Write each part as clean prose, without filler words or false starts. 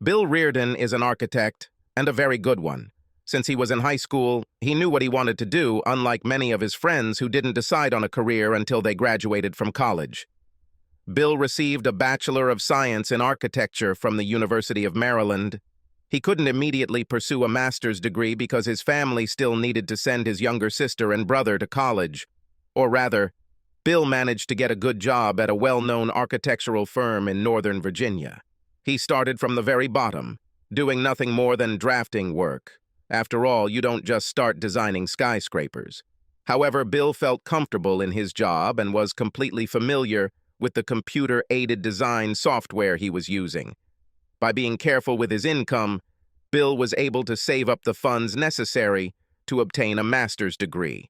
Bill Reardon is an architect, and a very good one. Since he was in high school, he knew what he wanted to do, unlike many of his friends who didn't decide on a career until they graduated from college. Bill received a Bachelor of Science in Architecture from the University of Maryland. He couldn't immediately pursue a master's degree because his family still needed to send his younger sister and brother to college. Or rather, Bill managed to get a good job at a well-known architectural firm in Northern Virginia. He started from the very bottom, doing nothing more than drafting work. After all, you don't just start designing skyscrapers. However, Bill felt comfortable in his job and was completely familiar with the computer-aided design software he was using. By being careful with his income, Bill was able to save up the funds necessary to obtain a master's degree.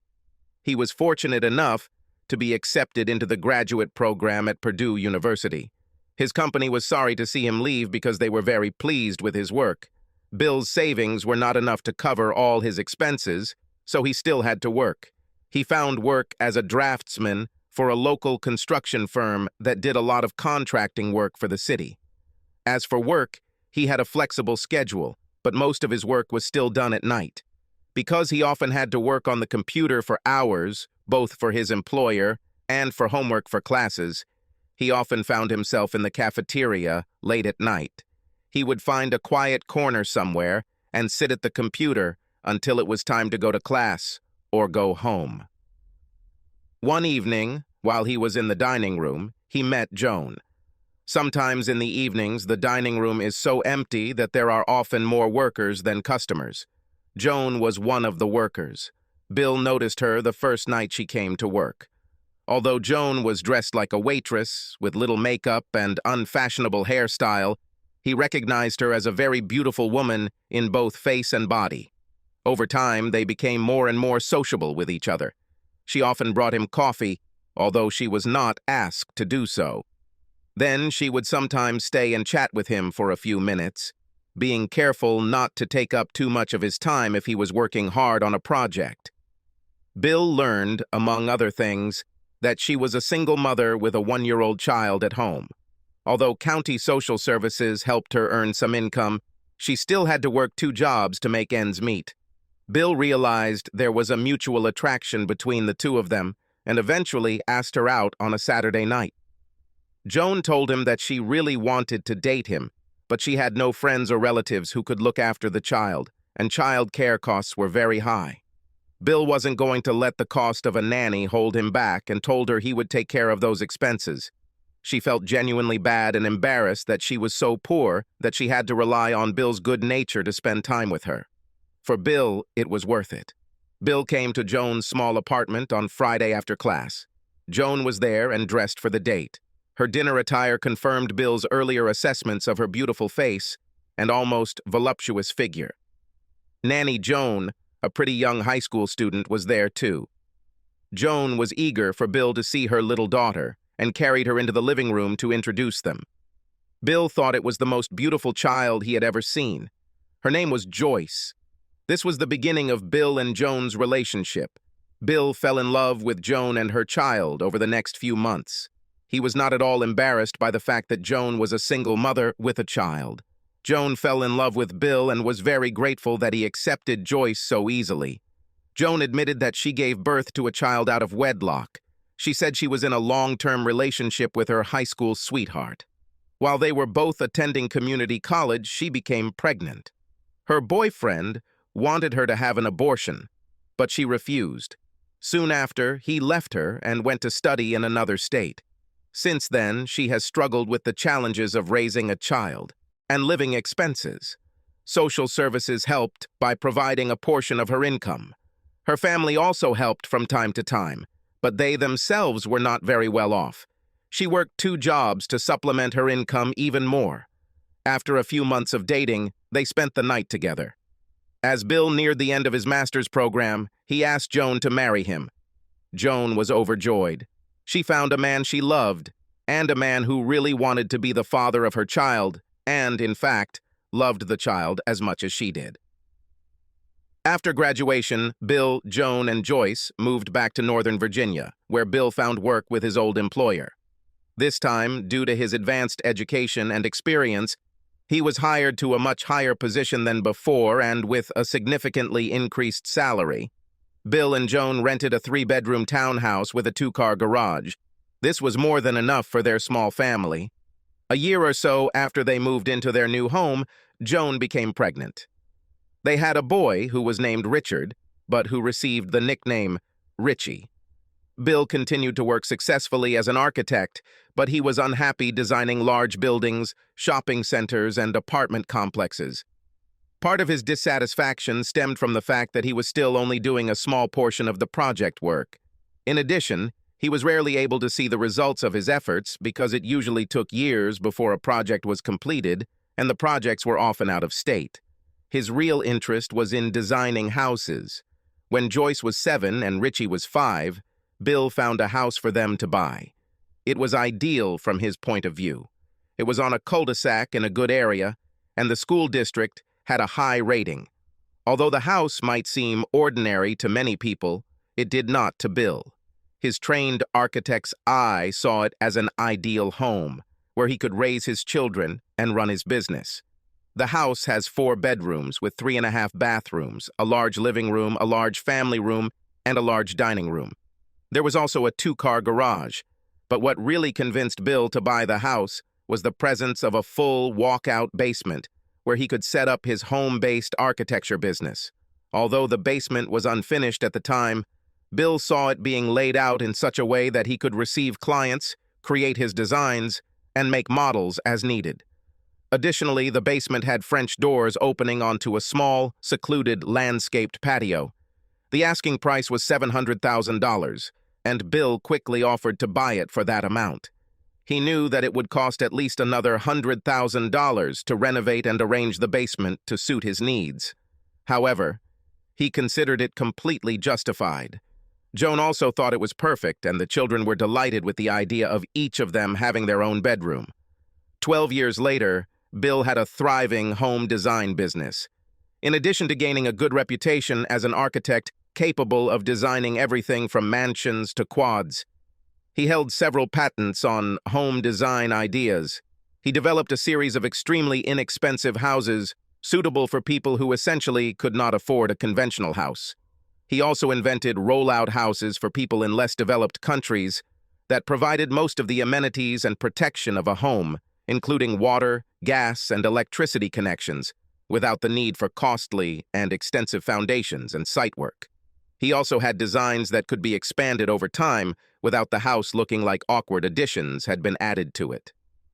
He was fortunate enough to be accepted into the graduate program at Purdue University. His company was sorry to see him leave because they were very pleased with his work. Bill's savings were not enough to cover all his expenses, so he still had to work. He found work as a draftsman for a local construction firm that did a lot of contracting work for the city. As for work, he had a flexible schedule, but most of his work was still done at night. Because he often had to work on the computer for hours, both for his employer and for homework for classes, he often found himself in the cafeteria late at night. He would find a quiet corner somewhere and sit at the computer until it was time to go to class or go home. One evening, while he was in the dining room, he met Joan. Sometimes in the evenings, the dining room is so empty that there are often more workers than customers. Joan was one of the workers. Bill noticed her the first night she came to work. Although Joan was dressed like a waitress, with little makeup and unfashionable hairstyle, he recognized her as a very beautiful woman in both face and body. Over time, they became more and more sociable with each other. She often brought him coffee, although she was not asked to do so. Then she would sometimes stay and chat with him for a few minutes, being careful not to take up too much of his time if he was working hard on a project. Bill learned, among other things, that she was a single mother with a 1-year-old child at home. Although county social services helped her earn some income, she still had to work 2 jobs to make ends meet. Bill realized there was a mutual attraction between the two of them and eventually asked her out on a Saturday night. Joan told him that she really wanted to date him, but she had no friends or relatives who could look after the child, and child care costs were very high. Bill wasn't going to let the cost of a nanny hold him back and told her he would take care of those expenses. She felt genuinely bad and embarrassed that she was so poor that she had to rely on Bill's good nature to spend time with her. For Bill, it was worth it. Bill came to Joan's small apartment on Friday after class. Joan was there and dressed for the date. Her dinner attire confirmed Bill's earlier assessments of her beautiful face and almost voluptuous figure. Nanny Joan, a pretty young high school student, was there too. Joan was eager for Bill to see her little daughter and carried her into the living room to introduce them. Bill thought it was the most beautiful child he had ever seen. Her name was Joyce. This was the beginning of Bill and Joan's relationship. Bill fell in love with Joan and her child over the next few months. He was not at all embarrassed by the fact that Joan was a single mother with a child. Joan fell in love with Bill and was very grateful that he accepted Joyce so easily. Joan admitted that she gave birth to a child out of wedlock. She said she was in a long-term relationship with her high school sweetheart. While they were both attending community college, she became pregnant. Her boyfriend wanted her to have an abortion, but she refused. Soon after, he left her and went to study in another state. Since then, she has struggled with the challenges of raising a child and living expenses. Social services helped by providing a portion of her income. Her family also helped from time to time, but they themselves were not very well off. She worked 2 jobs to supplement her income even more. After a few months of dating, they spent the night together. As Bill neared the end of his master's program, he asked Joan to marry him. Joan was overjoyed. She found a man she loved, and a man who really wanted to be the father of her child, and, in fact, loved the child as much as she did. After graduation, Bill, Joan, and Joyce moved back to Northern Virginia, where Bill found work with his old employer. This time, due to his advanced education and experience, He was hired to a much higher position than before and with a significantly increased salary. Bill and Joan rented a 3-bedroom townhouse with a 2-car garage. This was more than enough for their small family. A year or so after they moved into their new home, Joan became pregnant. They had a boy who was named Richard, but who received the nickname Richie. Bill continued to work successfully as an architect, but he was unhappy designing large buildings, shopping centers, and apartment complexes. Part of his dissatisfaction stemmed from the fact that he was still only doing a small portion of the project work. In addition, he was rarely able to see the results of his efforts because it usually took years before a project was completed, and the projects were often out of state. His real interest was in designing houses. When Joyce was 7 and Richie was 5, Bill found a house for them to buy. It was ideal from his point of view. It was on a cul-de-sac in a good area, and the school district had a high rating. Although the house might seem ordinary to many people, it did not to Bill. His trained architect's eye saw it as an ideal home, where he could raise his children and run his business. The house has 4 bedrooms with 3.5 bathrooms, a large living room, a large family room, and a large dining room. There was also a 2-car garage, but what really convinced Bill to buy the house was the presence of a full walkout basement where he could set up his home-based architecture business. Although the basement was unfinished at the time, Bill saw it being laid out in such a way that he could receive clients, create his designs, and make models as needed. Additionally, the basement had French doors opening onto a small, secluded, landscaped patio. The asking price was $700,000, and Bill quickly offered to buy it for that amount. He knew that it would cost at least another $100,000 to renovate and arrange the basement to suit his needs. However, he considered it completely justified. Joan also thought it was perfect, and the children were delighted with the idea of each of them having their own bedroom. 12 years later, Bill had a thriving home design business. In addition to gaining a good reputation as an architect capable of designing everything from mansions to quads, he held several patents on home design ideas. He developed a series of extremely inexpensive houses suitable for people who essentially could not afford a conventional house. He also invented roll-out houses for people in less developed countries that provided most of the amenities and protection of a home, including water, gas, and electricity connections, without the need for costly and extensive foundations and site work. He also had designs that could be expanded over time without the house looking like awkward additions had been added to it.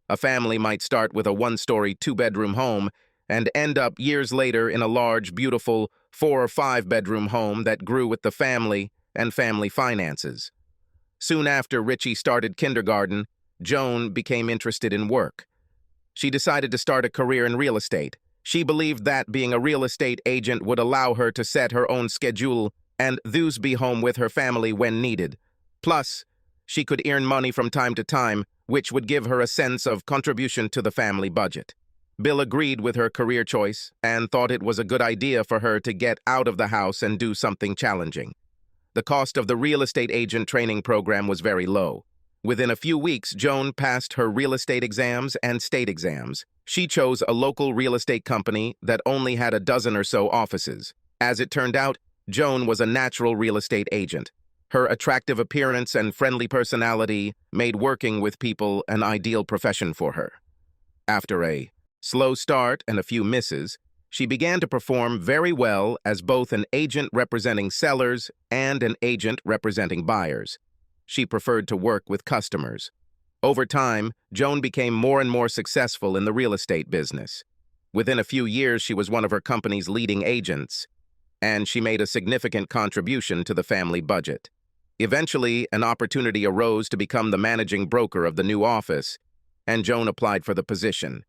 A family might start with a 1-story, 2-bedroom home and end up years later in a large, beautiful 4- or 5-bedroom home that grew with the family and family finances. Soon after Richie started kindergarten, Joan became interested in work. She decided to start a career in real estate. She believed that being a real estate agent would allow her to set her own schedule and thus be home with her family when needed. Plus, she could earn money from time to time, which would give her a sense of contribution to the family budget. Bill agreed with her career choice and thought it was a good idea for her to get out of the house and do something challenging. The cost of the real estate agent training program was very low. Within a few weeks, Joan passed her real estate exams and state exams. She chose a local real estate company that only had a dozen or so offices. As it turned out, Joan was a natural real estate agent. Her attractive appearance and friendly personality made working with people an ideal profession for her. After a slow start and a few misses, she began to perform very well as both an agent representing sellers and an agent representing buyers. She preferred to work with customers. Over time, Joan became more and more successful in the real estate business. Within a few years, she was one of her company's leading agents, and she made a significant contribution to the family budget. Eventually, an opportunity arose to become the managing broker of the new office, and Joan applied for the position.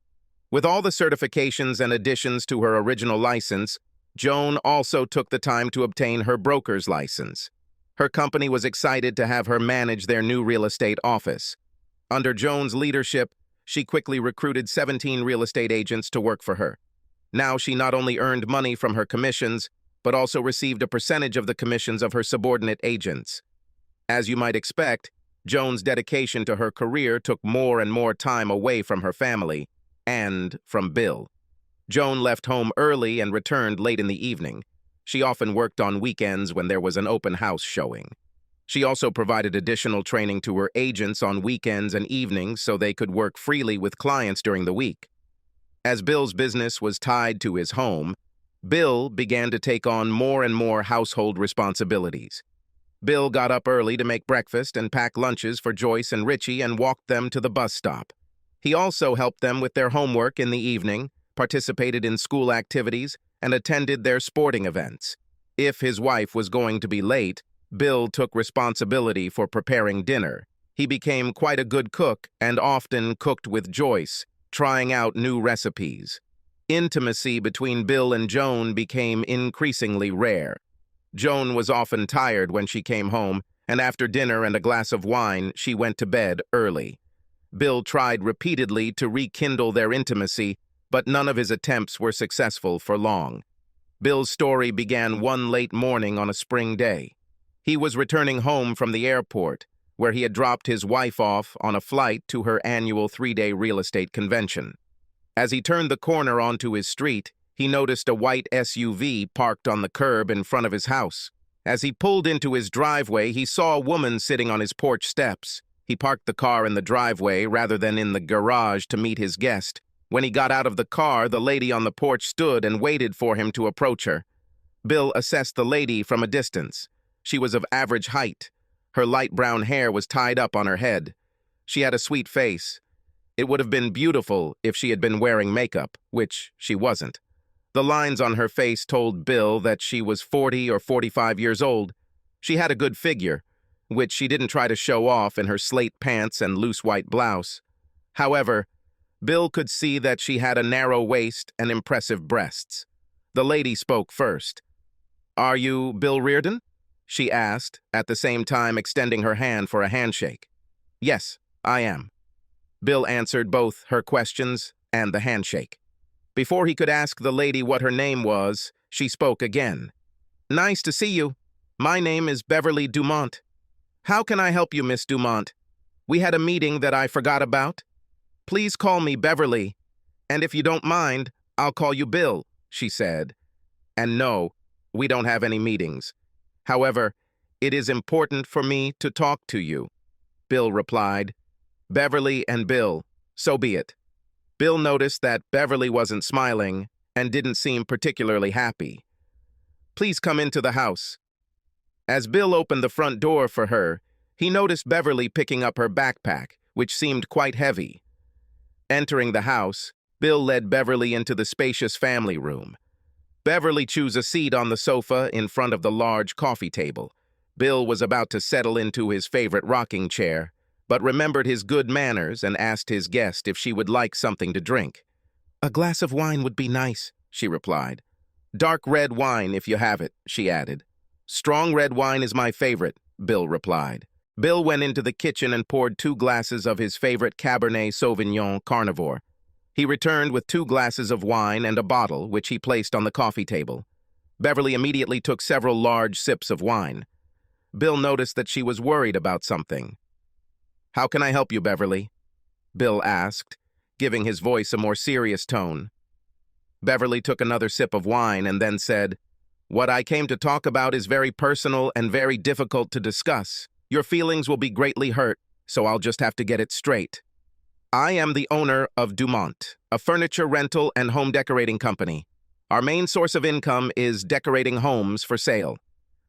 With all the certifications and additions to her original license, Joan also took the time to obtain her broker's license. Her company was excited to have her manage their new real estate office. Under Joan's leadership, she quickly recruited 17 real estate agents to work for her. Now she not only earned money from her commissions, but also received a percentage of the commissions of her subordinate agents. As you might expect, Joan's dedication to her career took more and more time away from her family. and from Bill. Joan left home early and returned late in the evening. She often worked on weekends when there was an open house showing. She also provided additional training to her agents on weekends and evenings so they could work freely with clients during the week. As Bill's business was tied to his home, Bill began to take on more and more household responsibilities. Bill got up early to make breakfast and pack lunches for Joyce and Richie and walked them to the bus stop. He also helped them with their homework in the evening, participated in school activities, and attended their sporting events. If his wife was going to be late, Bill took responsibility for preparing dinner. He became quite a good cook and often cooked with Joyce, trying out new recipes. Intimacy between Bill and Joan became increasingly rare. Joan was often tired when she came home, and after dinner and a glass of wine, she went to bed early. Bill tried repeatedly to rekindle their intimacy, but none of his attempts were successful for long. Bill's story began one late morning on a spring day. He was returning home from the airport, where he had dropped his wife off on a flight to her annual 3-day real estate convention. As he turned the corner onto his street, he noticed a white SUV parked on the curb in front of his house. As he pulled into his driveway, he saw a woman sitting on his porch steps. He parked the car in the driveway rather than in the garage to meet his guest. When he got out of the car, the lady on the porch stood and waited for him to approach her. Bill assessed the lady from a distance. She was of average height. Her light brown hair was tied up on her head. She had a sweet face. It would have been beautiful if she had been wearing makeup, which she wasn't. The lines on her face told Bill that she was 40 or 45 years old. She had a good figure, which she didn't try to show off in her slate pants and loose white blouse. However, Bill could see that she had a narrow waist and impressive breasts. The lady spoke first. "Are you Bill Reardon?" she asked, at the same time extending her hand for a handshake. "Yes, I am." Bill answered both her questions and the handshake. Before he could ask the lady what her name was, she spoke again. "Nice to see you. My name is Beverly Dumont. How can I help you, Miss Dumont? We had a meeting that I forgot about. Please call me Beverly, and if you don't mind, I'll call you Bill," she said. "And no, we don't have any meetings. However, it is important for me to talk to you," Bill replied. "Beverly and Bill, so be it." Bill noticed that Beverly wasn't smiling and didn't seem particularly happy. "Please come into the house." As Bill opened the front door for her, he noticed Beverly picking up her backpack, which seemed quite heavy. Entering the house, Bill led Beverly into the spacious family room. Beverly chose a seat on the sofa in front of the large coffee table. Bill was about to settle into his favorite rocking chair, but remembered his good manners and asked his guest if she would like something to drink. "A glass of wine would be nice," she replied. "Dark red wine, if you have it," she added. "Strong red wine is my favorite," Bill replied. Bill went into the kitchen and poured 2 glasses of his favorite Cabernet Sauvignon Carnivore. He returned with 2 glasses of wine and a bottle, which he placed on the coffee table. Beverly immediately took several large sips of wine. Bill noticed that she was worried about something. "How can I help you, Beverly?" Bill asked, giving his voice a more serious tone. Beverly took another sip of wine and then said, "What I came to talk about is very personal and very difficult to discuss. Your feelings will be greatly hurt, so I'll just have to get it straight. I am the owner of Dumont, a furniture rental and home decorating company. Our main source of income is decorating homes for sale.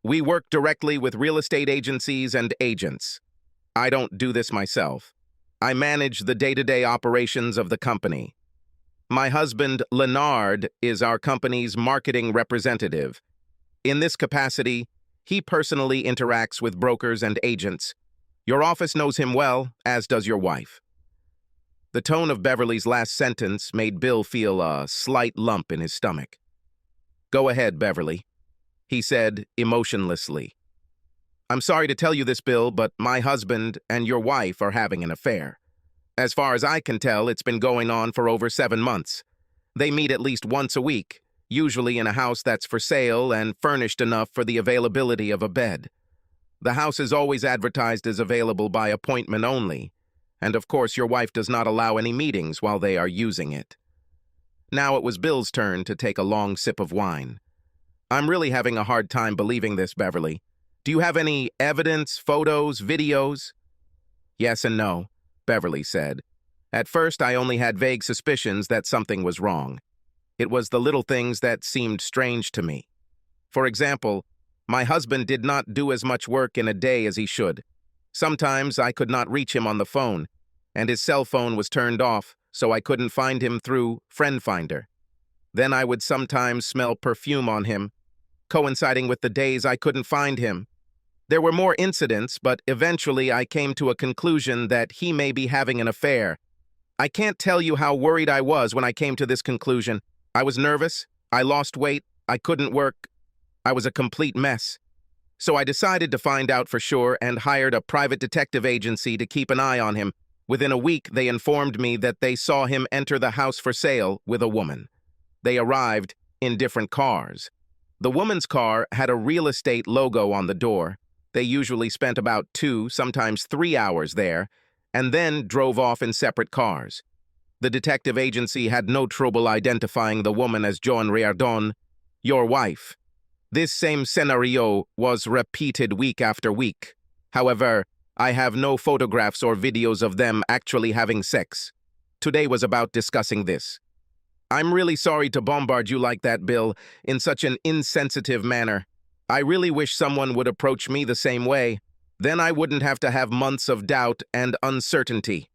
We work directly with real estate agencies and agents. I don't do this myself. I manage the day-to-day operations of the company. My husband, Leonard, is our company's marketing representative. In this capacity, he personally interacts with brokers and agents. Your office knows him well, as does your wife." The tone of Beverly's last sentence made Bill feel a slight lump in his stomach. "Go ahead, Beverly," he said emotionlessly. "I'm sorry to tell you this, Bill, but my husband and your wife are having an affair. As far as I can tell, it's been going on for over 7 months. They meet at least once a week, usually in a house that's for sale and furnished enough for the availability of a bed. The house is always advertised as available by appointment only, And of course, your wife does not allow any meetings while they are using it. Now it was Bill's turn to take a long sip of wine. I'm really having a hard time believing this, Beverly. Do you have any evidence, photos, videos? Yes and no, Beverly said. At first, I only had vague suspicions that something was wrong. It was the little things that seemed strange to me. For example, my husband did not do as much work in a day as he should. Sometimes I could not reach him on the phone, and his cell phone was turned off, so I couldn't find him through Friend Finder. Then I would sometimes smell perfume on him, coinciding with the days I couldn't find him. There were more incidents, but eventually I came to a conclusion that he may be having an affair. I can't tell you how worried I was when I came to this conclusion. I was nervous, I lost weight, I couldn't work. I was a complete mess. So I decided to find out for sure and hired a private detective agency to keep an eye on him. Within a week, they informed me that they saw him enter the house for sale with a woman. They arrived in different cars. The woman's car had a real estate logo on the door. They usually spent about 2, sometimes 3 hours there, and then drove off in separate cars. The detective agency had no trouble identifying the woman as Joan Riardon, your wife. This same scenario was repeated week after week. However, I have no photographs or videos of them actually having sex. Today was about discussing this. I'm really sorry to bombard you like that, Bill, in such an insensitive manner. I really wish someone would approach me the same way. Then I wouldn't have to have months of doubt and uncertainty.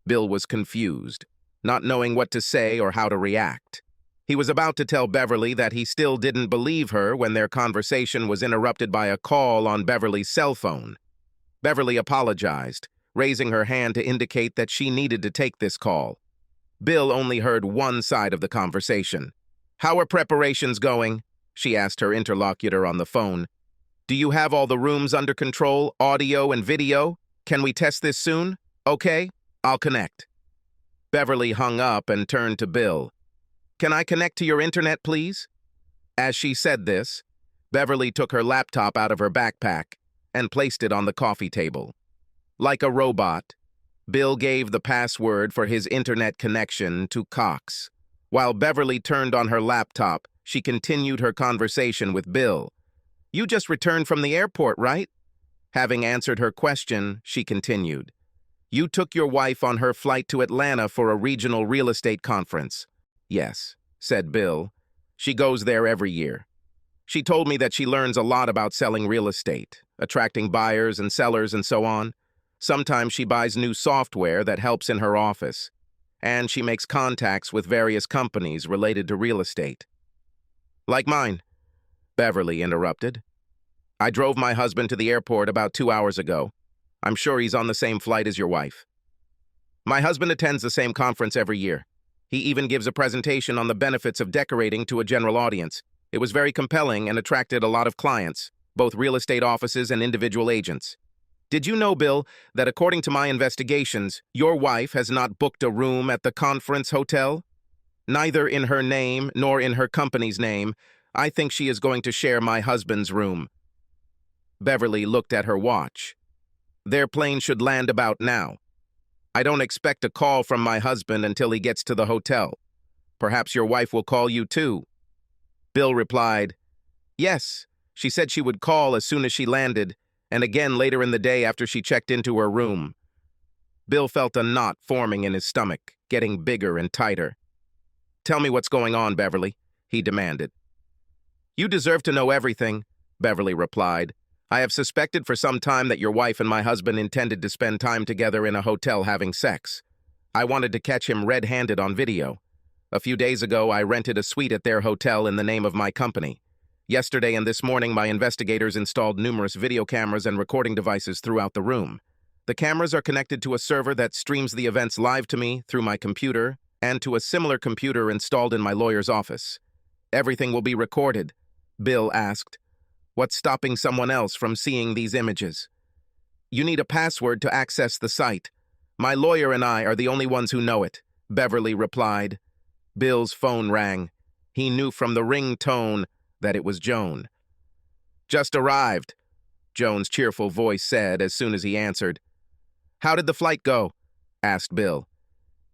Bill was confused, not knowing what to say or how to react. He was about to tell Beverly that he still didn't believe her when their conversation was interrupted by a call on Beverly's cell phone. Beverly apologized, raising her hand to indicate that she needed to take this call. Bill only heard one side of the conversation. "How are preparations going?" she asked her interlocutor on the phone. "Do you have all the rooms under control, audio and video? Can we test this soon? Okay, I'll connect." Beverly hung up and turned to Bill. "Can I connect to your internet, please?" As she said this, Beverly took her laptop out of her backpack and placed it on the coffee table. Like a robot, Bill gave the password for his internet connection to Cox. While Beverly turned on her laptop, she continued her conversation with Bill. "You just returned from the airport, right?" Having answered her question, she continued. "You took your wife on her flight to Atlanta for a regional real estate conference." "Yes," said Bill. "She goes there every year. She told me that she learns a lot about selling real estate, attracting buyers and sellers and so on. Sometimes she buys new software that helps in her office, and she makes contacts with various companies related to real estate." "Like mine," Beverly interrupted. "I drove my husband to the airport about 2 hours ago. I'm sure he's on the same flight as your wife. My husband attends the same conference every year. He even gives a presentation on the benefits of decorating to a general audience. It was very compelling and attracted a lot of clients, both real estate offices and individual agents. Did you know, Bill, that according to my investigations, your wife has not booked a room at the conference hotel? Neither in her name nor in her company's name. I think she is going to share my husband's room." Beverly looked at her watch. "Their plane should land about now. I don't expect a call from my husband until he gets to the hotel. Perhaps your wife will call you too." Bill replied, "Yes, she said she would call as soon as she landed, and again later in the day after she checked into her room." Bill felt a knot forming in his stomach, getting bigger and tighter. "Tell me what's going on, Beverly," he demanded. "You deserve to know everything," Beverly replied. "I have suspected for some time that your wife and my husband intended to spend time together in a hotel having sex. I wanted to catch him red-handed on video. A few days ago, I rented a suite at their hotel in the name of my company. Yesterday and this morning, my investigators installed numerous video cameras and recording devices throughout the room. The cameras are connected to a server that streams the events live to me through my computer and to a similar computer installed in my lawyer's office. Everything will be recorded." Bill asked, "What's stopping someone else from seeing these images?" "You need a password to access the site. My lawyer and I are the only ones who know it," Beverly replied. Bill's phone rang. He knew from the ring tone that it was Joan. "Just arrived," Joan's cheerful voice said as soon as he answered. "How did the flight go?" asked Bill.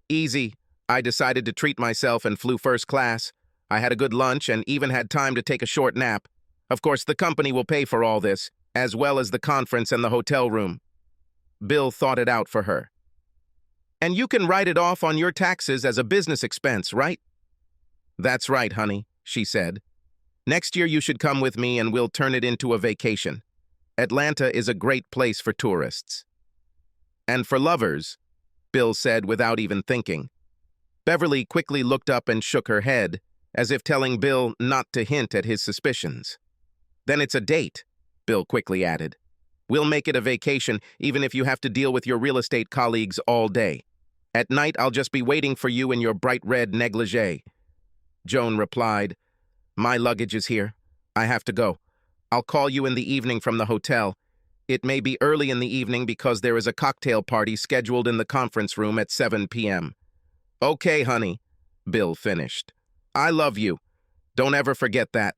Easy. I decided to treat myself and flew first class. I had a good lunch and even had time to take a short nap. Of course, the company will pay for all this, as well as the conference and the hotel room. Bill thought it out for her. And you can write it off on your taxes as a business expense, right? That's right, honey, she said. Next year you should come with me and we'll turn it into a vacation. Atlanta is a great place for tourists. And for lovers, Bill said without even thinking. Beverly quickly looked up and shook her head, as if telling Bill not to hint at his suspicions. Then it's a date, Bill quickly added. We'll make it a vacation, even if you have to deal with your real estate colleagues all day. At night, I'll just be waiting for you in your bright red negligee. Joan replied, My luggage is here. I have to go. I'll call you in the evening from the hotel. It may be early in the evening because there is a cocktail party scheduled in the conference room at 7 p.m. Okay, honey, Bill finished. I love you. Don't ever forget that.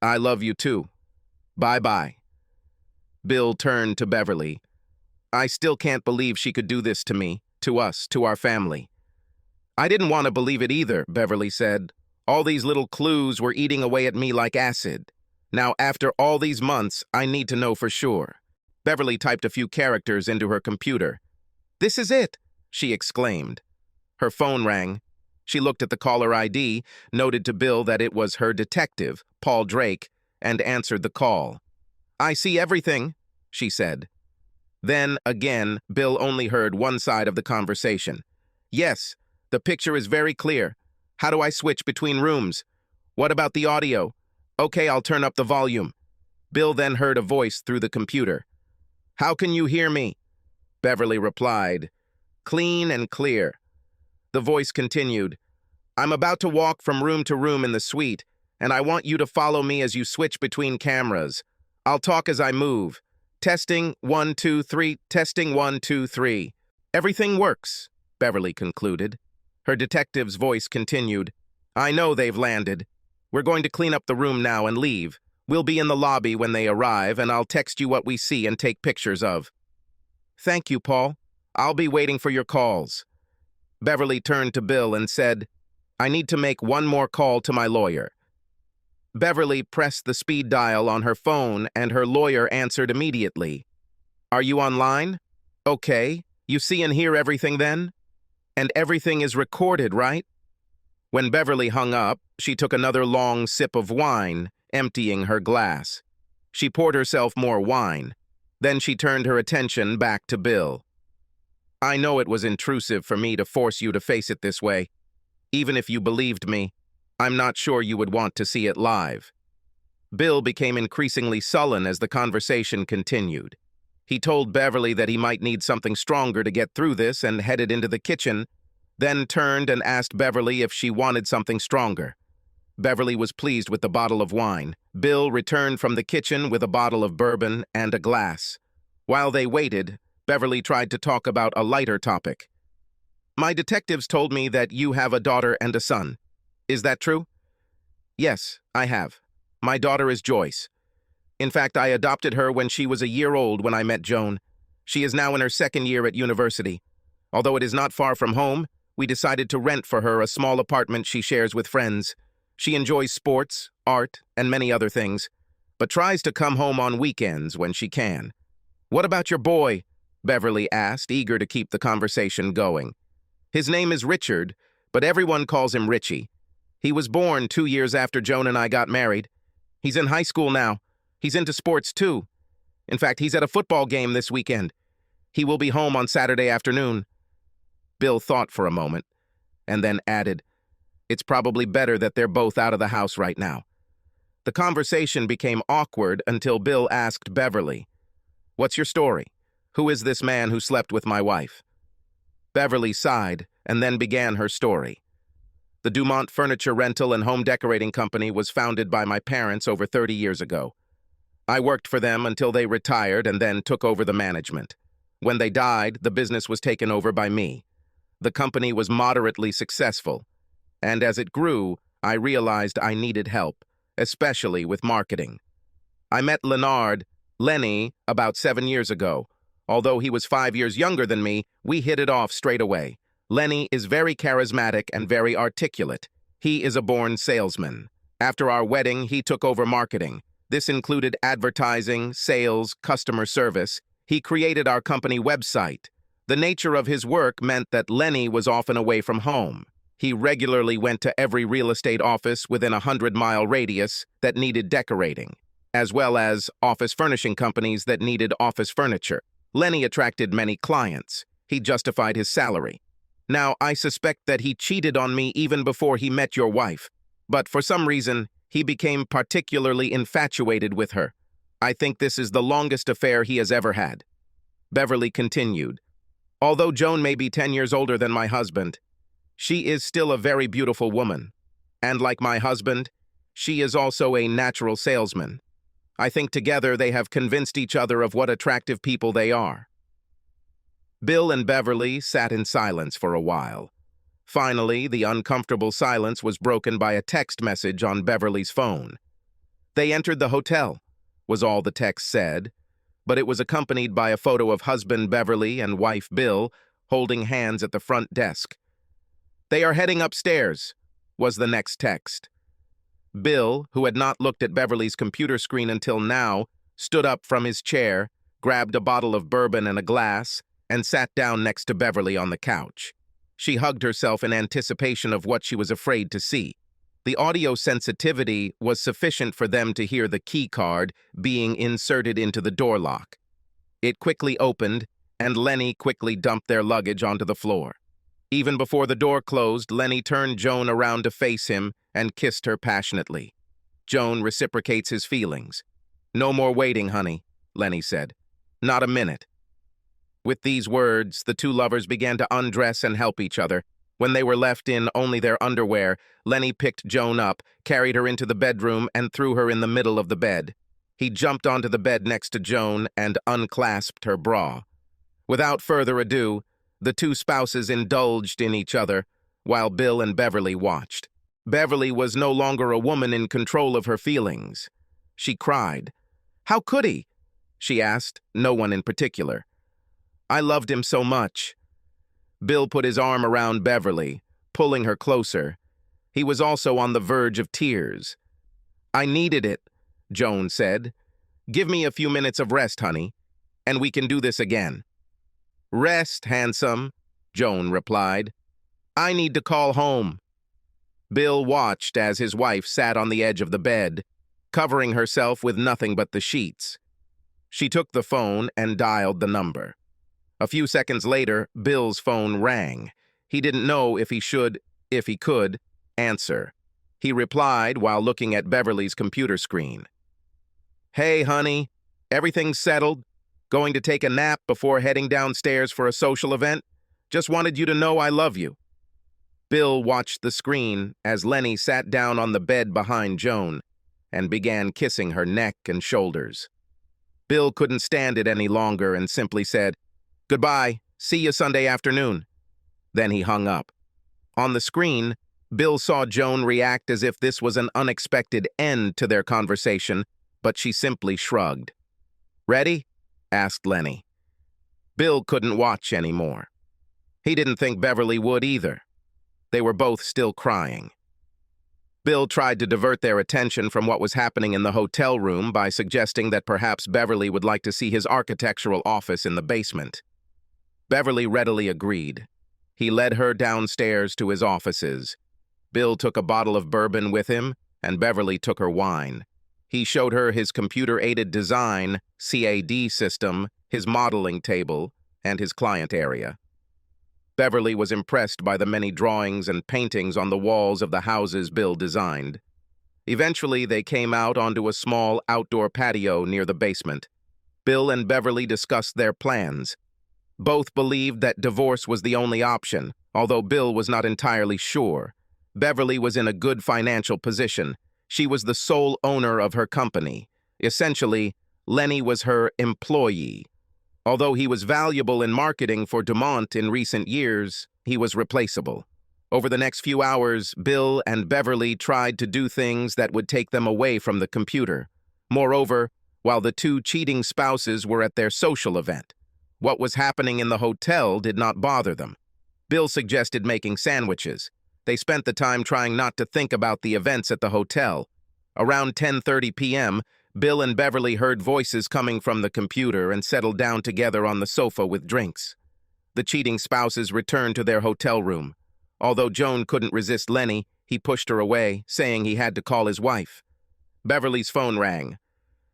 I love you too. Bye-bye. Bill turned to Beverly. I still can't believe she could do this to me, to us, to our family. I didn't want to believe it either, Beverly said. All these little clues were eating away at me like acid. Now, after all these months, I need to know for sure. Beverly typed a few characters into her computer. This is it, she exclaimed. Her phone rang. She looked at the caller ID, noted to Bill that it was her detective, Paul Drake, and answered the call. I see everything, she said. Then, again, Bill only heard one side of the conversation. Yes, the picture is very clear. How do I switch between rooms? What about the audio? Okay, I'll turn up the volume. Bill then heard a voice through the computer. How can you hear me? Beverly replied. Clean and clear. The voice continued. I'm about to walk from room to room in the suite, and I want you to follow me as you switch between cameras. I'll talk as I move. Testing, 1, 2, 3, testing, 1, 2, 3. Everything works, Beverly concluded. Her detective's voice continued. I know they've landed. We're going to clean up the room now and leave. We'll be in the lobby when they arrive, and I'll text you what we see and take pictures of. Thank you, Paul. I'll be waiting for your calls. Beverly turned to Bill and said, I need to make one more call to my lawyer. Beverly pressed the speed dial on her phone, and her lawyer answered immediately. Are you online? Okay. You see and hear everything then? And everything is recorded, right? When Beverly hung up, she took another long sip of wine, emptying her glass. She poured herself more wine. Then she turned her attention back to Bill. I know it was intrusive for me to force you to face it this way. Even if you believed me, I'm not sure you would want to see it live. Bill became increasingly sullen as the conversation continued. He told Beverly that he might need something stronger to get through this and headed into the kitchen, then turned and asked Beverly if she wanted something stronger. Beverly was pleased with the bottle of wine. Bill returned from the kitchen with a bottle of bourbon and a glass. While they waited, Beverly tried to talk about a lighter topic. My detectives told me that you have a daughter and a son. Is that true? Yes, I have. My daughter is Joyce. In fact, I adopted her when she was a year old when I met Joan. She is now in her second year at university. Although it is not far from home, we decided to rent for her a small apartment she shares with friends. She enjoys sports, art, and many other things, but tries to come home on weekends when she can. What about your boy? Beverly asked, eager to keep the conversation going. His name is Richard, but everyone calls him Richie. He was born 2 years after Joan and I got married. He's in high school now. He's into sports too. In fact, he's at a football game this weekend. He will be home on Saturday afternoon. Bill thought for a moment, and then added, It's probably better that they're both out of the house right now. The conversation became awkward until Bill asked Beverly, What's your story? Who is this man who slept with my wife? Beverly sighed and then began her story. The Dumont Furniture Rental and Home Decorating Company was founded by my parents over 30 years ago. I worked for them until they retired and then took over the management. When they died, the business was taken over by me. The company was moderately successful, and as it grew, I realized I needed help, especially with marketing. I met Lenny, about 7 years ago. Although he was 5 years younger than me, we hit it off straight away. Lenny is very charismatic and very articulate. He is a born salesman. After our wedding, he took over marketing. This included advertising, sales, customer service. He created our company website. The nature of his work meant that Lenny was often away from home. He regularly went to every real estate office within a 100-mile radius that needed decorating, as well as office furnishing companies that needed office furniture. Lenny attracted many clients. He justified his salary. Now, I suspect that he cheated on me even before he met your wife, but for some reason, he became particularly infatuated with her. I think this is the longest affair he has ever had. Beverly continued. Although Joan may be 10 years older than my husband, she is still a very beautiful woman. And like my husband, she is also a natural salesman. I think together they have convinced each other of what attractive people they are. Bill and Beverly sat in silence for a while. Finally, the uncomfortable silence was broken by a text message on Beverly's phone. They entered the hotel, was all the text said, but it was accompanied by a photo of husband Beverly and wife Bill holding hands at the front desk. They are heading upstairs, was the next text. Bill, who had not looked at Beverly's computer screen until now, stood up from his chair, grabbed a bottle of bourbon and a glass, and sat down next to Beverly on the couch. She hugged herself in anticipation of what she was afraid to see. The audio sensitivity was sufficient for them to hear the key card being inserted into the door lock. It quickly opened, and Lenny quickly dumped their luggage onto the floor. Even before the door closed, Lenny turned Joan around to face him and kissed her passionately. Joan reciprocates his feelings. "No more waiting, honey," Lenny said. "Not a minute." With these words, the two lovers began to undress and help each other. When they were left in only their underwear, Lenny picked Joan up, carried her into the bedroom, and threw her in the middle of the bed. He jumped onto the bed next to Joan and unclasped her bra. Without further ado, the two spouses indulged in each other, while Bill and Beverly watched. Beverly was no longer a woman in control of her feelings. She cried. "How could he?" she asked, no one in particular. "I loved him so much." Bill put his arm around Beverly, pulling her closer. He was also on the verge of tears. "I needed it," Joan said. "Give me a few minutes of rest, honey, and we can do this again." "Rest, handsome," Joan replied. "I need to call home." Bill watched as his wife sat on the edge of the bed, covering herself with nothing but the sheets. She took the phone and dialed the number. A few seconds later, Bill's phone rang. He didn't know if he could, answer. He replied while looking at Beverly's computer screen. "Hey, honey, everything's settled? Going to take a nap before heading downstairs for a social event? Just wanted you to know I love you." Bill watched the screen as Lenny sat down on the bed behind Joan and began kissing her neck and shoulders. Bill couldn't stand it any longer and simply said, "Goodbye, see you Sunday afternoon." Then he hung up. On the screen, Bill saw Joan react as if this was an unexpected end to their conversation, but she simply shrugged. "Ready?" asked Lenny. Bill couldn't watch anymore. He didn't think Beverly would either. They were both still crying. Bill tried to divert their attention from what was happening in the hotel room by suggesting that perhaps Beverly would like to see his architectural office in the basement. Beverly readily agreed. He led her downstairs to his offices. Bill took a bottle of bourbon with him, and Beverly took her wine. He showed her his computer-aided design, CAD system, his modeling table, and his client area. Beverly was impressed by the many drawings and paintings on the walls of the houses Bill designed. Eventually, they came out onto a small outdoor patio near the basement. Bill and Beverly discussed their plans. Both believed that divorce was the only option, although Bill was not entirely sure. Beverly was in a good financial position. She was the sole owner of her company. Essentially, Lenny was her employee. Although he was valuable in marketing for Dumont in recent years, he was replaceable. Over the next few hours, Bill and Beverly tried to do things that would take them away from the computer. Moreover, while the two cheating spouses were at their social event, What was happening in the hotel did not bother them. Bill suggested making sandwiches. They spent the time trying not to think about the events at the hotel. Around 10:30 p.m., Bill and Beverly heard voices coming from the computer and settled down together on the sofa with drinks. The cheating spouses returned to their hotel room. Although Joan couldn't resist Lenny, he pushed her away, saying he had to call his wife. Beverly's phone rang.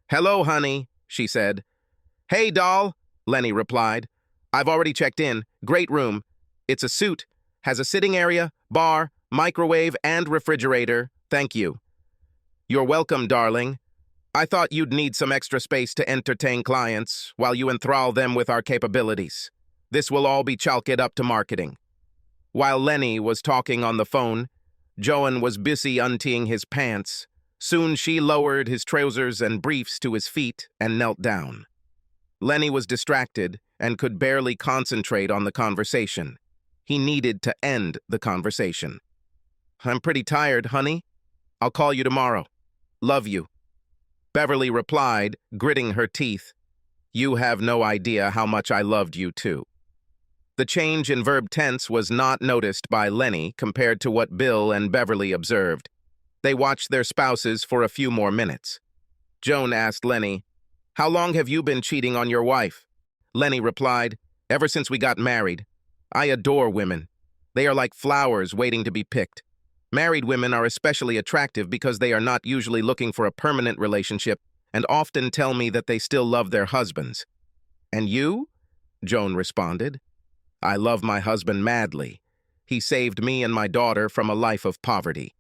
"Hello, honey," she said. "Hey, doll," Lenny replied. "I've already checked in. Great room. It's a suite. Has a sitting area, bar, microwave, and refrigerator. Thank you." "You're welcome, darling. I thought you'd need some extra space to entertain clients while you enthrall them with our capabilities. This will all be chalked up to marketing." While Lenny was talking on the phone, Joan was busy untying his pants. Soon she lowered his trousers and briefs to his feet and knelt down. Lenny was distracted and could barely concentrate on the conversation. He needed to end the conversation. "I'm pretty tired, honey. I'll call you tomorrow. Love you." Beverly replied, gritting her teeth, "You have no idea how much I loved you too." The change in verb tense was not noticed by Lenny compared to what Bill and Beverly observed. They watched their spouses for a few more minutes. Joan asked Lenny, "How long have you been cheating on your wife?" Lenny replied, "Ever since we got married. I adore women. They are like flowers waiting to be picked. Married women are especially attractive because they are not usually looking for a permanent relationship and often tell me that they still love their husbands." "And you?" Joan responded. "I love my husband madly. He saved me and my daughter from a life of poverty.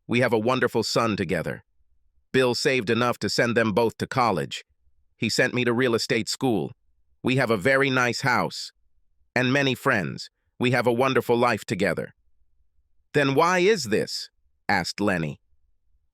We have a wonderful son together. Bill saved enough to send them both to college. He sent me to real estate school. We have a very nice house and many friends. We have a wonderful life together." "Then why is this?" asked Lenny.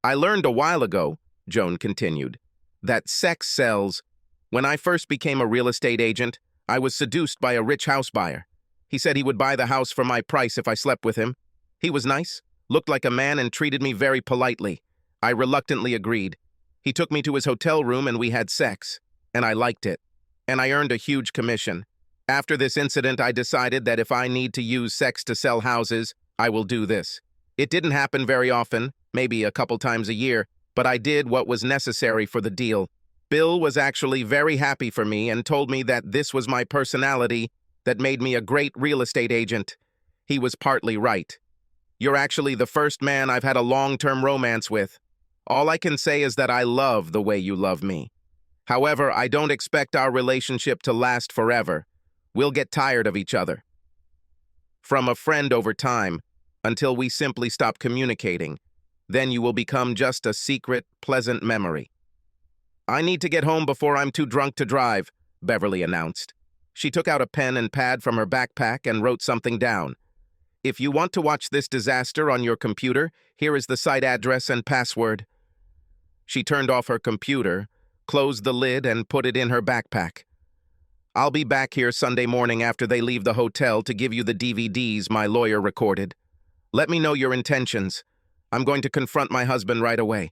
"I learned a while ago," Joan continued, "that sex sells. When I first became a real estate agent, I was seduced by a rich house buyer. He said he would buy the house for my price if I slept with him. He was nice, looked like a man, and treated me very politely. I reluctantly agreed. He took me to his hotel room and we had sex, and I liked it. And I earned a huge commission. After this incident, I decided that if I need to use sex to sell houses, I will do this. It didn't happen very often, maybe a couple times a year, but I did what was necessary for the deal. Bill was actually very happy for me and told me that this was my personality that made me a great real estate agent. He was partly right. You're actually the first man I've had a long-term romance with. All I can say is that I love the way you love me. However, I don't expect our relationship to last forever. We'll get tired of each other. From a friend over time, until we simply stop communicating. Then you will become just a secret, pleasant memory." "I need to get home before I'm too drunk to drive," Beverly announced. She took out a pen and pad from her backpack and wrote something down. "If you want to watch this disaster on your computer, here is the site address and password." She turned off her computer, closed the lid, and put it in her backpack. "I'll be back here Sunday morning after they leave the hotel to give you the DVDs my lawyer recorded. Let me know your intentions. I'm going to confront my husband right away."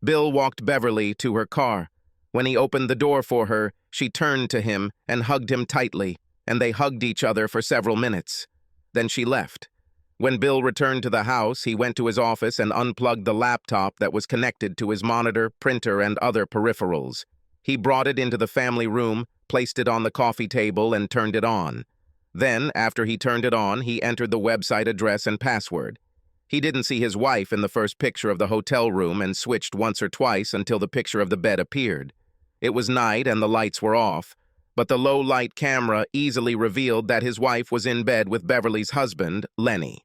Bill walked Beverly to her car. When he opened the door for her, she turned to him and hugged him tightly, and they hugged each other for several minutes. Then she left. When Bill returned to the house, he went to his office and unplugged the laptop that was connected to his monitor, printer, and other peripherals. He brought it into the family room, placed it on the coffee table, and turned it on. Then, after he turned it on, he entered the website address and password. He didn't see his wife in the first picture of the hotel room and switched once or twice until the picture of the bed appeared. It was night and the lights were off, but the low-light camera easily revealed that his wife was in bed with Beverly's husband, Lenny.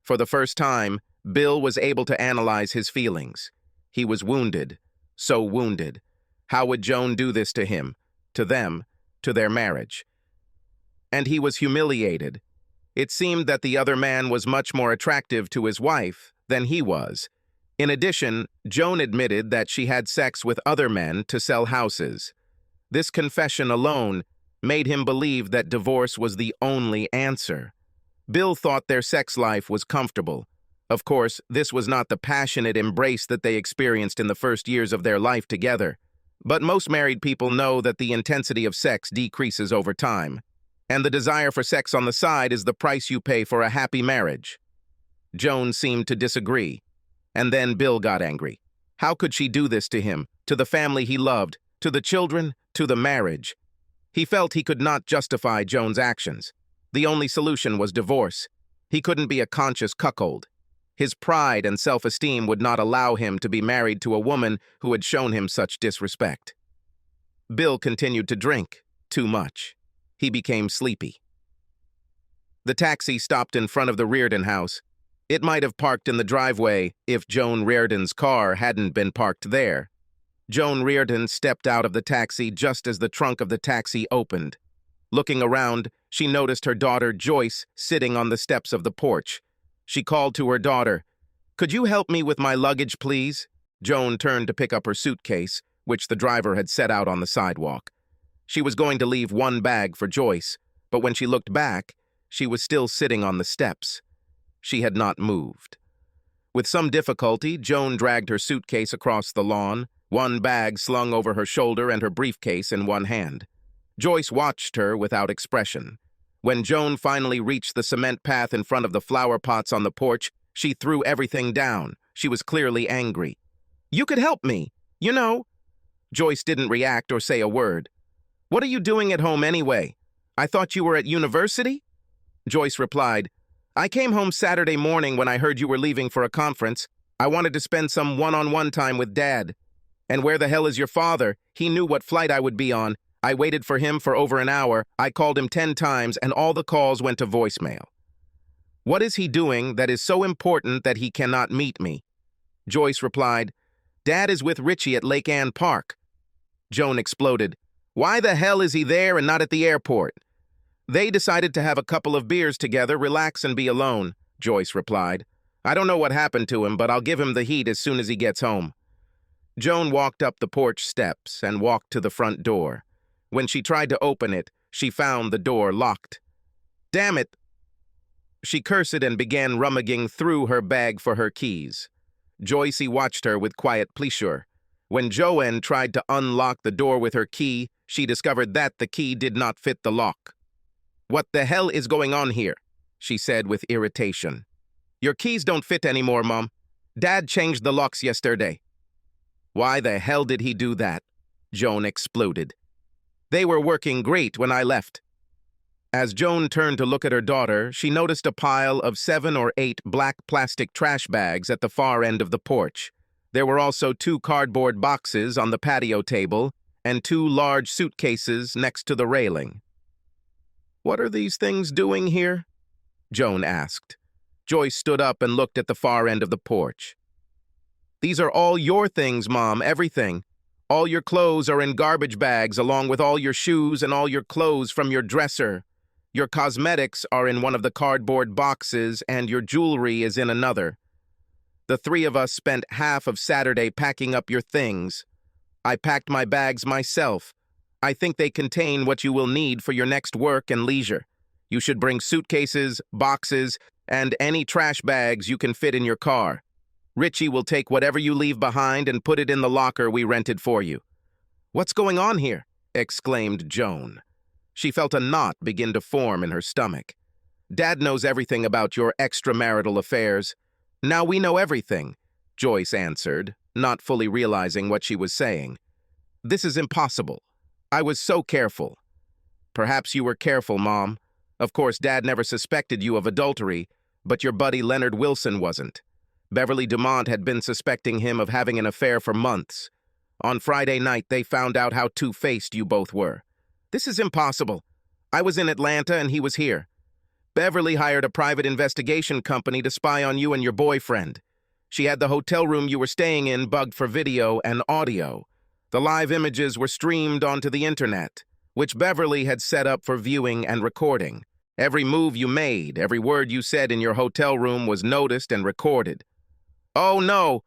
For the first time, Bill was able to analyze his feelings. He was wounded, so wounded. How would Joan do this to him, to them, to their marriage? And he was humiliated. It seemed that the other man was much more attractive to his wife than he was. In addition, Joan admitted that she had sex with other men to sell houses. This confession alone made him believe that divorce was the only answer. Bill thought their sex life was comfortable. Of course, this was not the passionate embrace that they experienced in the first years of their life together. But most married people know that the intensity of sex decreases over time, and the desire for sex on the side is the price you pay for a happy marriage. Joan seemed to disagree, and then Bill got angry. How could she do this to him, to the family he loved, to the children, to the marriage? He felt he could not justify Joan's actions. The only solution was divorce. He couldn't be a conscious cuckold. His pride and self-esteem would not allow him to be married to a woman who had shown him such disrespect. Bill continued to drink, too much. He became sleepy. The taxi stopped in front of the Reardon house. It might have parked in the driveway if Joan Reardon's car hadn't been parked there. Joan Reardon stepped out of the taxi just as the trunk of the taxi opened. Looking around, she noticed her daughter Joyce sitting on the steps of the porch. She called to her daughter, "Could you help me with my luggage, please?" Joan turned to pick up her suitcase, which the driver had set out on the sidewalk. She was going to leave one bag for Joyce, but when she looked back, she was still sitting on the steps. She had not moved. With some difficulty, Joan dragged her suitcase across the lawn, one bag slung over her shoulder and her briefcase in one hand. Joyce watched her without expression. When Joan finally reached the cement path in front of the flower pots on the porch, she threw everything down. She was clearly angry. "You could help me, you know." Joyce didn't react or say a word. "What are you doing at home anyway? I thought you were at university?" Joyce replied, "I came home Saturday morning when I heard you were leaving for a conference. I wanted to spend some one-on-one time with Dad. And where the hell is your father? He knew what flight I would be on. I waited for him for over an hour. I called him 10 times, and all the calls went to voicemail. What is he doing that is so important that he cannot meet me?" Joyce replied, "Dad is with Richie at Lake Ann Park." Joan exploded, "Why the hell is he there and not at the airport?" "They decided to have a couple of beers together, relax and be alone," Joyce replied. "I don't know what happened to him, but I'll give him the heat as soon as he gets home." Joan walked up the porch steps and walked to the front door. When she tried to open it, she found the door locked. "Damn it!" She cursed and began rummaging through her bag for her keys. Joyce watched her with quiet pleasure. When Joanne tried to unlock the door with her key, she discovered that the key did not fit the lock. "What the hell is going on here?" she said with irritation. "Your keys don't fit anymore, Mom. Dad changed the locks yesterday." "Why the hell did he do that?" Joan exploded. "They were working great when I left." As Joan turned to look at her daughter, she noticed a pile of 7 or 8 black plastic trash bags at the far end of the porch. There were also 2 cardboard boxes on the patio table and 2 large suitcases next to the railing. "What are these things doing here?" Joan asked. Joyce stood up and looked at the far end of the porch. "These are all your things, Mom, everything. All your clothes are in garbage bags along with all your shoes and all your clothes from your dresser. Your cosmetics are in one of the cardboard boxes and your jewelry is in another. The 3 of us spent half of Saturday packing up your things. I packed my bags myself. I think they contain what you will need for your next work and leisure. You should bring suitcases, boxes, and any trash bags you can fit in your car. Richie will take whatever you leave behind and put it in the locker we rented for you." "What's going on here?" exclaimed Joan. She felt a knot begin to form in her stomach. "Dad knows everything about your extramarital affairs. Now we know everything," Joyce answered, not fully realizing what she was saying. "This is impossible. I was so careful." "Perhaps you were careful, Mom. Of course, Dad never suspected you of adultery, but your buddy Leonard Wilson wasn't. Beverly Dumont had been suspecting him of having an affair for months. On Friday night, they found out how two-faced you both were. This is impossible. I was in Atlanta and he was here. Beverly hired a private investigation company to spy on you and your boyfriend. She had the hotel room you were staying in bugged for video and audio. The live images were streamed onto the internet, which Beverly had set up for viewing and recording. Every move you made, every word you said in your hotel room was noticed and recorded. "Oh, no!"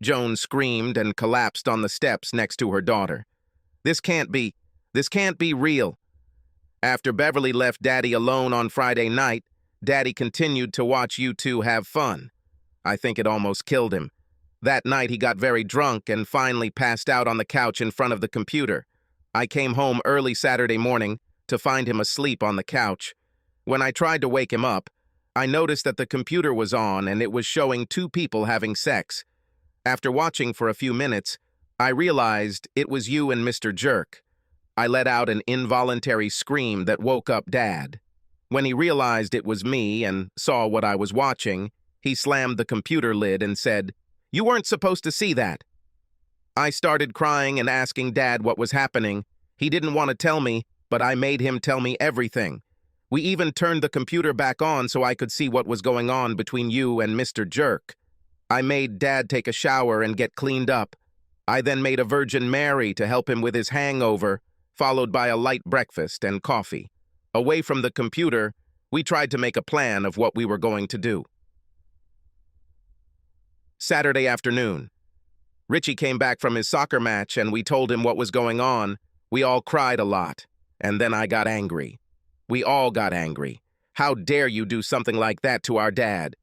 Joan screamed and collapsed on the steps next to her daughter. This can't be real." After Beverly left Daddy alone on Friday night, Daddy continued to watch you two have fun. I think it almost killed him. That night he got very drunk and finally passed out on the couch in front of the computer. I came home early Saturday morning to find him asleep on the couch. When I tried to wake him up, I noticed that the computer was on and it was showing two people having sex. After watching for a few minutes, I realized it was you and Mr. Jerk. I let out an involuntary scream that woke up Dad. When he realized it was me and saw what I was watching, he slammed the computer lid and said, "You weren't supposed to see that." I started crying and asking Dad what was happening. He didn't want to tell me, but I made him tell me everything. We even turned the computer back on so I could see what was going on between you and Mr. Jerk. I made Dad take a shower and get cleaned up. I then made a Virgin Mary to help him with his hangover, followed by a light breakfast and coffee. Away from the computer, we tried to make a plan of what we were going to do. Saturday afternoon. Richie came back from his soccer match and we told him what was going on. We all cried a lot, and then I got angry. We all got angry. How dare you do something like that to our dad?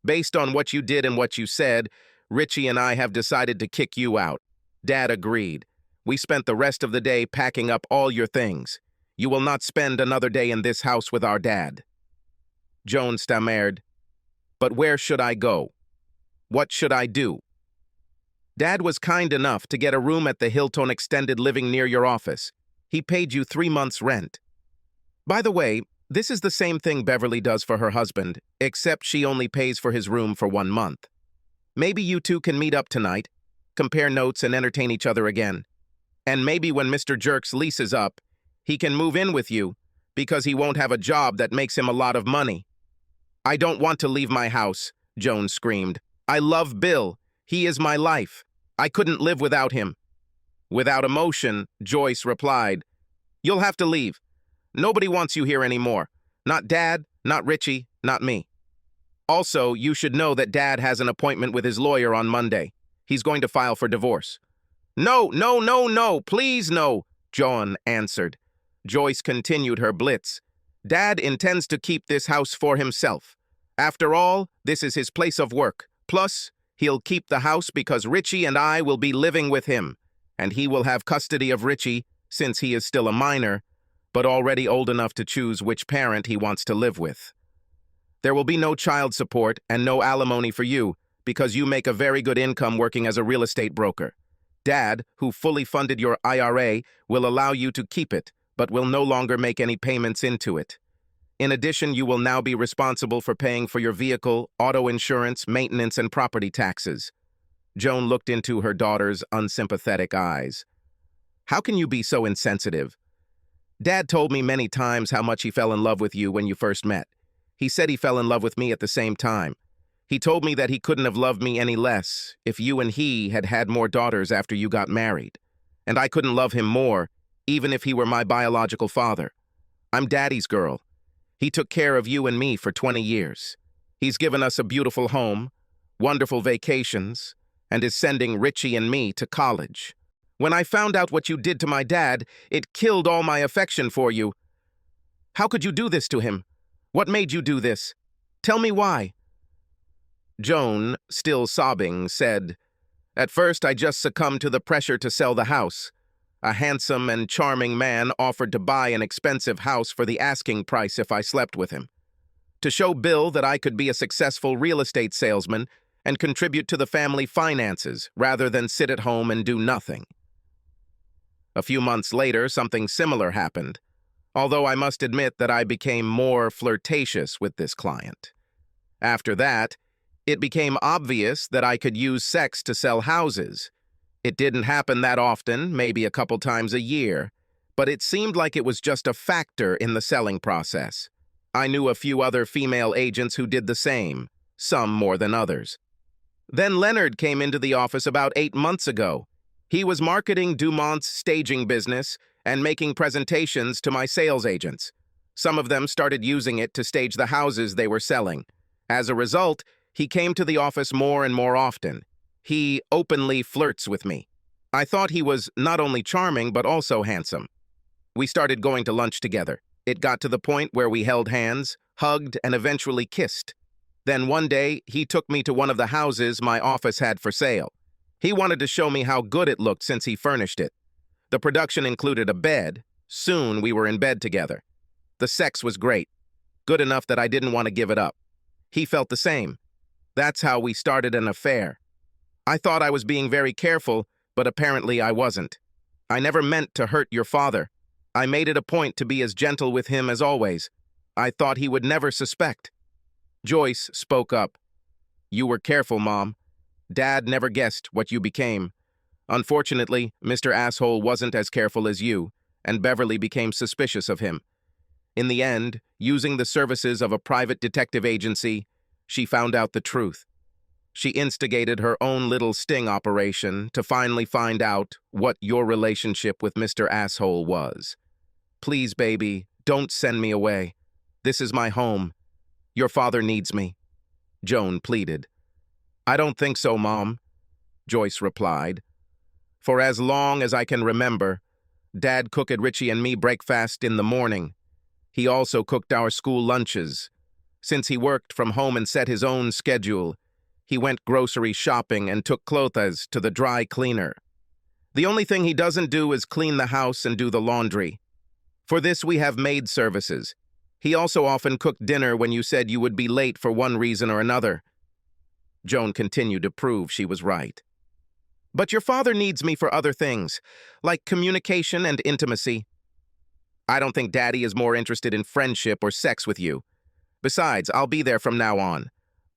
Based on what you did and what you said, Richie and I have decided to kick you out. Dad agreed. We spent the rest of the day packing up all your things. You will not spend another day in this house with our dad. Joan stammered, "But where should I go? What should I do?" Dad was kind enough to get a room at the Hilton Extended Living near your office. He paid you 3 months' rent. By the way, this is the same thing Beverly does for her husband, except she only pays for his room for 1 month. Maybe you two can meet up tonight, compare notes and entertain each other again. And maybe when Mr. Jerk's lease is up, he can move in with you because he won't have a job that makes him a lot of money. "I don't want to leave my house," Joan screamed. "I love Bill. He is my life. I couldn't live without him." Without emotion, Joyce replied, "You'll have to leave. Nobody wants you here anymore. Not Dad, not Richie, not me. Also, you should know that Dad has an appointment with his lawyer on Monday. He's going to file for divorce." "No, no, no, no, please no," Joan answered. Joyce continued her blitz. "Dad intends to keep this house for himself. After all, this is his place of work. Plus, he'll keep the house because Richie and I will be living with him, and he will have custody of Richie since he is still a minor, but already old enough to choose which parent he wants to live with. There will be no child support and no alimony for you because you make a very good income working as a real estate broker. Dad, who fully funded your IRA, will allow you to keep it, but will no longer make any payments into it. In addition, you will now be responsible for paying for your vehicle, auto insurance, maintenance, and property taxes." Joan looked into her daughter's unsympathetic eyes. "How can you be so insensitive? Dad told me many times how much he fell in love with you when you first met. He said he fell in love with me at the same time. He told me that he couldn't have loved me any less if you and he had had more daughters after you got married. And I couldn't love him more, even if he were my biological father. I'm Daddy's girl. He took care of you and me for 20 years. He's given us a beautiful home, wonderful vacations, and is sending Richie and me to college. When I found out what you did to my dad, it killed all my affection for you. How could you do this to him? What made you do this? Tell me why." Joan, still sobbing, said, "At first I just succumbed to the pressure to sell the house. A handsome and charming man offered to buy an expensive house for the asking price if I slept with him. To show Bill that I could be a successful real estate salesman and contribute to the family finances rather than sit at home and do nothing. A few months later, something similar happened, although I must admit that I became more flirtatious with this client. After that, it became obvious that I could use sex to sell houses. It didn't happen that often, maybe a couple times a year, but it seemed like it was just a factor in the selling process. I knew a few other female agents who did the same, some more than others. Then Leonard came into the office about 8 months ago. He was marketing Dumont's staging business and making presentations to my sales agents. Some of them started using it to stage the houses they were selling. As a result, he came to the office more and more often. He openly flirts with me. I thought he was not only charming but also handsome. We started going to lunch together. It got to the point where we held hands, hugged, and eventually kissed. Then one day, he took me to one of the houses my office had for sale. He wanted to show me how good it looked since he furnished it. The production included a bed. Soon, we were in bed together. The sex was great, good enough that I didn't want to give it up. He felt the same. That's how we started an affair. I thought I was being very careful, but apparently I wasn't. I never meant to hurt your father. I made it a point to be as gentle with him as always. I thought he would never suspect. Joyce spoke up. You were careful, Mom. Dad never guessed what you became. Unfortunately, Mr. Asshole wasn't as careful as you, and Beverly became suspicious of him. In the end, using the services of a private detective agency, she found out the truth. She instigated her own little sting operation to finally find out what your relationship with Mr. Asshole was. Please, baby, don't send me away. This is my home. Your father needs me, Joan pleaded. I don't think so, Mom, Joyce replied. For as long as I can remember, Dad cooked Richie and me breakfast in the morning. He also cooked our school lunches. Since he worked from home and set his own schedule, he went grocery shopping and took clothes to the dry cleaner. The only thing he doesn't do is clean the house and do the laundry. For this we have maid services. He also often cooked dinner when you said you would be late for one reason or another. Joan continued to prove she was right. But your father needs me for other things, like communication and intimacy. I don't think Daddy is more interested in friendship or sex with you. Besides, I'll be there from now on.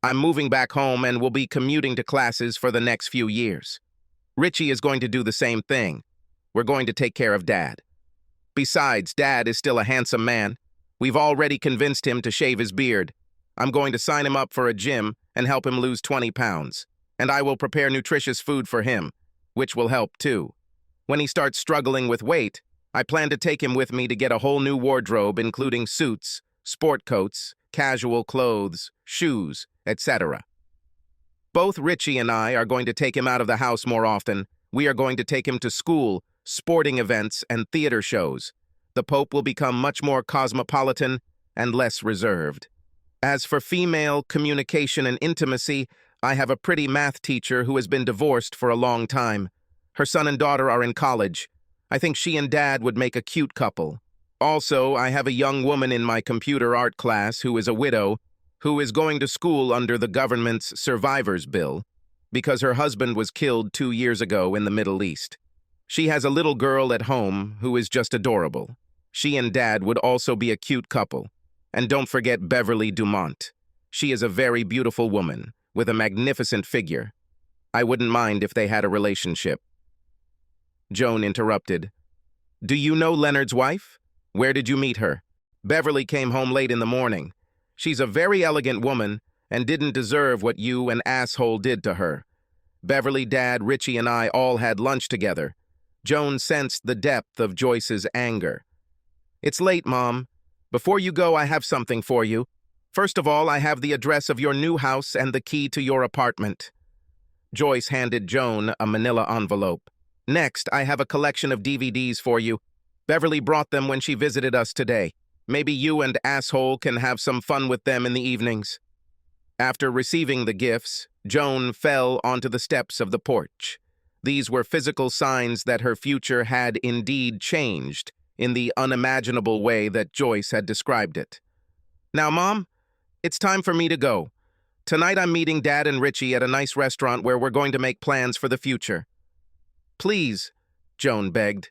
I'm moving back home and will be commuting to classes for the next few years. Richie is going to do the same thing. We're going to take care of Dad. Besides, Dad is still a handsome man. We've already convinced him to shave his beard. I'm going to sign him up for a gym and help him lose 20 pounds. And I will prepare nutritious food for him, which will help too. When he starts struggling with weight, I plan to take him with me to get a whole new wardrobe, including suits, sport coats, casual clothes, shoes, etc. Both Richie and I are going to take him out of the house more often. We are going to take him to school, sporting events, and theater shows. The Pope will become much more cosmopolitan and less reserved. As for female communication and intimacy, I have a pretty math teacher who has been divorced for a long time. Her son and daughter are in college. I think she and Dad would make a cute couple. Also, I have a young woman in my computer art class who is a widow, who is going to school under the government's survivors bill because her husband was killed 2 years ago in the Middle East. She has a little girl at home who is just adorable. She and Dad would also be a cute couple. And don't forget Beverly Dumont. She is a very beautiful woman with a magnificent figure. I wouldn't mind if they had a relationship. Joan interrupted. Do you know Leonard's wife? Where did you meet her? Beverly came home late in the morning. She's a very elegant woman and didn't deserve what you and Asshole did to her. Beverly, Dad, Richie, and I all had lunch together. Joan sensed the depth of Joyce's anger. It's late, Mom. Before you go, I have something for you. First of all, I have the address of your new house and the key to your apartment. Joyce handed Joan a manila envelope. Next, I have a collection of DVDs for you. Beverly brought them when she visited us today. Maybe you and Asshole can have some fun with them in the evenings. After receiving the gifts, Joan fell onto the steps of the porch. These were physical signs that her future had indeed changed in the unimaginable way that Joyce had described it. Now, Mom, it's time for me to go. Tonight I'm meeting Dad and Richie at a nice restaurant where we're going to make plans for the future. Please, Joan begged.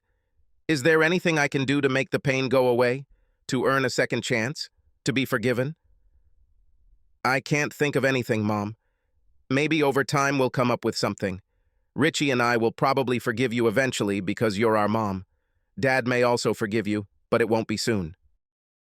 Is there anything I can do to make the pain go away? To earn a second chance? To be forgiven? I can't think of anything, Mom. Maybe over time we'll come up with something. Richie and I will probably forgive you eventually because you're our mom. Dad may also forgive you, but it won't be soon.